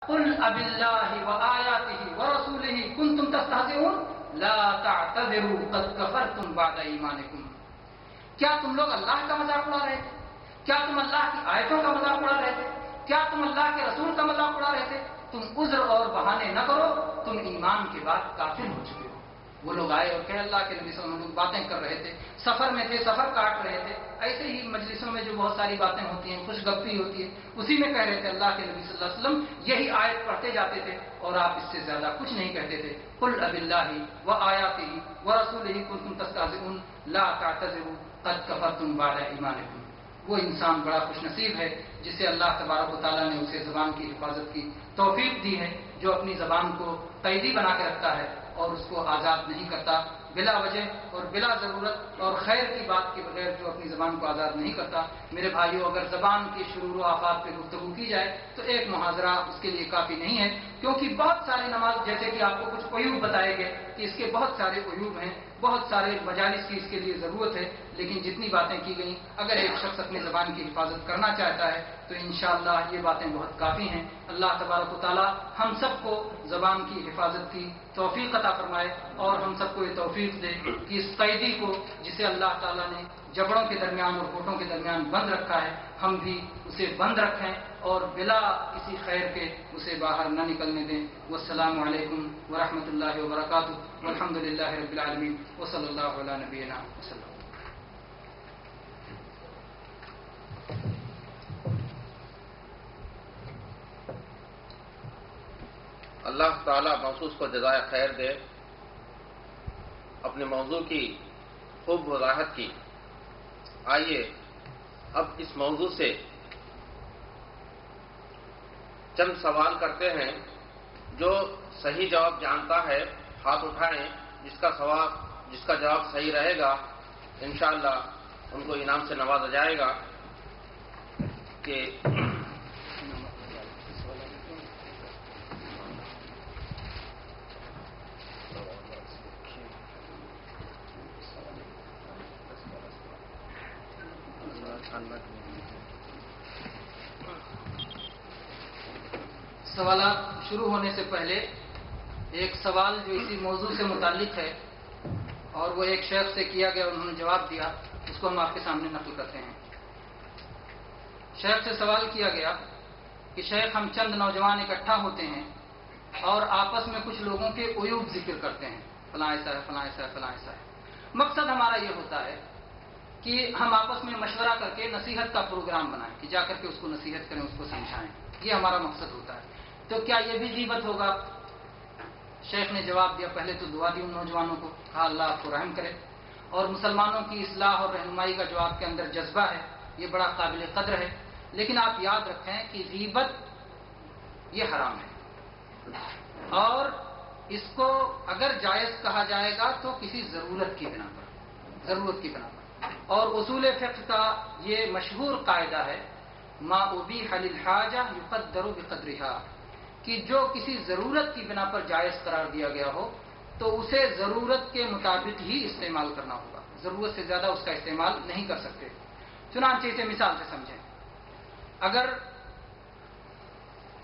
قل اباللہ وآیاتہ ورسولہ کنتم تستہزئون لا تعتذروا قد کفرتم بعد ایمانکم. کیا تم لوگ اللہ کا مذاق اڑا رہے تھے؟ کیا تم اللہ کی آیتوں کا مذاق اڑا رہے تھے؟ کیا تم اللہ کے رسول کا مذاق اڑا رہے تھے؟ تم عذر اور بہانے نہ کرو، تم ایمان کے بعد کافر ہو چکے ہو. وہ لوگ آئے اور کہ اللہ کے نبی صلی اللہ علیہ وسلم باتیں کر رہے تھے، سفر میں تھے، سفر کاٹ رہے تھے. ایسے ہی مجلسوں میں جو بہت ساری باتیں ہوتی ہیں، خوش گپی ہوتی ہے، اسی میں کہہ رہے تھے اللہ کے نبی صلی اللہ علیہ وسلم یہی آیت پڑھتے جاتے تھے اور آپ اس سے زیادہ کچھ نہیں کہتے تھے. قل اباللہ وآیاتہ ورسولہ کنتم تستہزئون لا تعتذروا قد کفرتم بعد ایمانکم. وہ انسان بڑا خوش نصیب ہے جسے اللہ تبارک و تعالیٰ نے اسے زبان کی حفاظت کی توفیق دی ہے، جو اپنی زبان کو قیدی بنا کے رکھتا ہے اور اس کو آزاد نہیں کرتا بلا وجہ اور بلا ضرورت اور خیر کی بات کے بغیر، جو اپنی زبان کو آزاد نہیں کرتا. میرے بھائیوں، اگر زبان کی شرور و آفات پہ گفتگو کی جائے تو ایک محاضرہ اس کے لیے کافی نہیں ہے، کیونکہ بہت سارے نماز، جیسے کہ آپ کو کچھ عیوب بتائے گئے کہ اس کے بہت سارے عیوب ہیں، بہت سارے مجالس کی اس کے لیے ضرورت ہے. لیکن جتنی باتیں کی گئیں، اگر ایک شخص اپنی زبان کی حفاظت کرنا چاہتا ہے تو انشاءاللہ یہ باتیں بہت کافی ہیں. اللہ تبارک و تعالی ہم سب کو زبان کی حفاظت کی توفیق عطا فرمائے اور ہم سب کو یہ توفیق دے کہ اس قیدی کو جسے اللہ تعالیٰ نے جبڑوں کے درمیان اور ہونٹوں کے درمیان بند رکھا ہے، ہم بھی اسے بند رکھیں اور بلا کسی خیر کے اسے باہر نہ نکلنے دیں. والسلام علیکم ورحمۃ اللہ وبرکاتہ والحمد للہ رب العالمین وصلی اللہ علی نبینا وسلم. اللہ تعالیٰ مخصوص کو جزائے خیر دے. اپنے موضوع کی خوب وضاحت کی. آئیے اب اس موضوع سے چند سوال کرتے ہیں. جو صحیح جواب جانتا ہے ہاتھ اٹھائیں. جس کا جواب صحیح رہے گا انشاءاللہ ان کو انعام سے نوازا جائے گا. کہ سوالات شروع ہونے سے پہلے ایک سوال جو اسی موضوع سے متعلق ہے اور وہ ایک شیخ سے کیا گیا، انہوں نے جواب دیا، اس کو ہم آپ کے سامنے نقل کرتے ہیں. شیخ سے سوال کیا گیا کہ شیخ، ہم چند نوجوان اکٹھا ہوتے ہیں اور آپس میں کچھ لوگوں کے عیوب ذکر کرتے ہیں، فلاں ایسا ہے، فلاں ایسا ہے، فلاں ایسا ہے. مقصد ہمارا یہ ہوتا ہے کہ ہم آپس میں مشورہ کر کے نصیحت کا پروگرام بنائیں کہ جا کر کے اس کو نصیحت کریں، اس کو سمجھائیں. یہ ہمارا مقصد ہوتا ہے. تو کیا یہ بھی غیبت ہوگا؟ شیخ نے جواب دیا، پہلے تو دعا دی ان نوجوانوں کو، کہا اللہ آپ کو رحم کرے. اور مسلمانوں کی اصلاح اور رہنمائی کا جو آپ کے اندر جذبہ ہے یہ بڑا قابل قدر ہے. لیکن آپ یاد رکھیں کہ غیبت یہ حرام ہے اور اس کو اگر جائز کہا جائے گا تو کسی ضرورت کی بنا پر. اور اصول فقہ کا یہ مشہور قاعدہ ہے، ما ابیح للحاجہ یقدر بقدرہا، کہ جو کسی ضرورت کی بنا پر جائز قرار دیا گیا ہو تو اسے ضرورت کے مطابق ہی استعمال کرنا ہوگا، ضرورت سے زیادہ اس کا استعمال نہیں کر سکتے. چنانچہ اسے مثال سے سمجھیں. اگر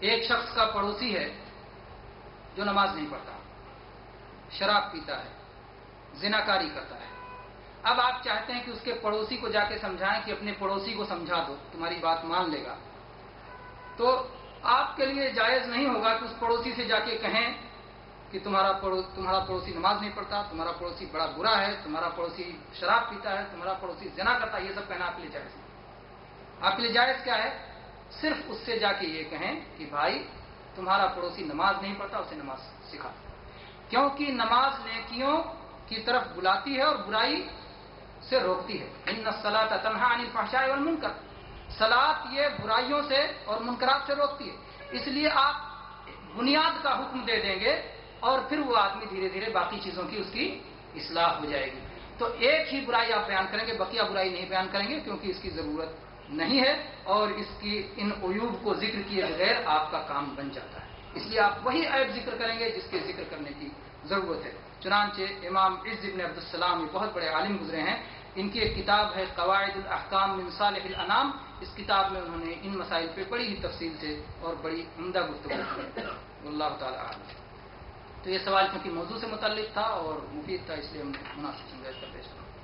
ایک شخص کا پڑوسی ہے جو نماز نہیں پڑھتا، شراب پیتا ہے، زناکاری کرتا ہے. اب آپ چاہتے ہیں کہ اس کے پڑوسی کو جا کے سمجھائیں کہ اپنے پڑوسی کو سمجھا دو، تمہاری بات مان لے گا. تو آپ کے لیے جائز نہیں ہوگا کہ اس پڑوسی سے جا کے کہیں کہ تمہارا پڑوسی نماز نہیں پڑھتا، تمہارا پڑوسی بڑا برا ہے، تمہارا پڑوسی شراب پیتا ہے، تمہارا پڑوسی زنا کرتا ہے. یہ سب کہنا آپ کے لیے جائز نہیں. آپ کے لیے جائز کیا ہے؟ صرف اس سے جا کے یہ کہیں کہ بھائی تمہارا پڑوسی نماز نہیں پڑھتا، اسے نماز سکھا. کیونکہ نماز نیکیوں کی طرف بلاتی ہے اور برائی سے روکتی ہے. ان الصلاۃ تنہی عن الفحشاء والمنکر، صلاۃ یہ برائیوں سے اور منکرات سے روکتی ہے. اس لیے آپ بنیاد کا حکم دے دیں گے اور پھر وہ آدمی دھیرے دھیرے باقی چیزوں کی اس کی اصلاح ہو جائے گی. تو ایک ہی برائی آپ بیان کریں گے، بقیہ برائی نہیں بیان کریں گے کیونکہ اس کی ضرورت نہیں ہے اور اس کی ان عیوب کو ذکر کیے بغیر آپ کا کام بن جاتا ہے. اس لیے آپ وہی عیب ذکر کریں گے جس کے ذکر کرنے کی ضرورت ہے. چنانچہ امام عز بن عبدالسلام یہ بہت بڑے عالم گزرے ہیں، ان کی ایک کتاب ہے قواعد الاحکام من صالح الانام. اس کتاب میں انہوں نے ان مسائل پہ بڑی ہی تفصیل سے اور بڑی عمدہ گفتگو کی ہے۔ اللہ تعالیٰ عالم۔ تو یہ سوال چونکہ موضوع سے متعلق تھا اور مفید تھا، اس لیے ہم نے مناسب سمجھا اس کا پیش کرا۔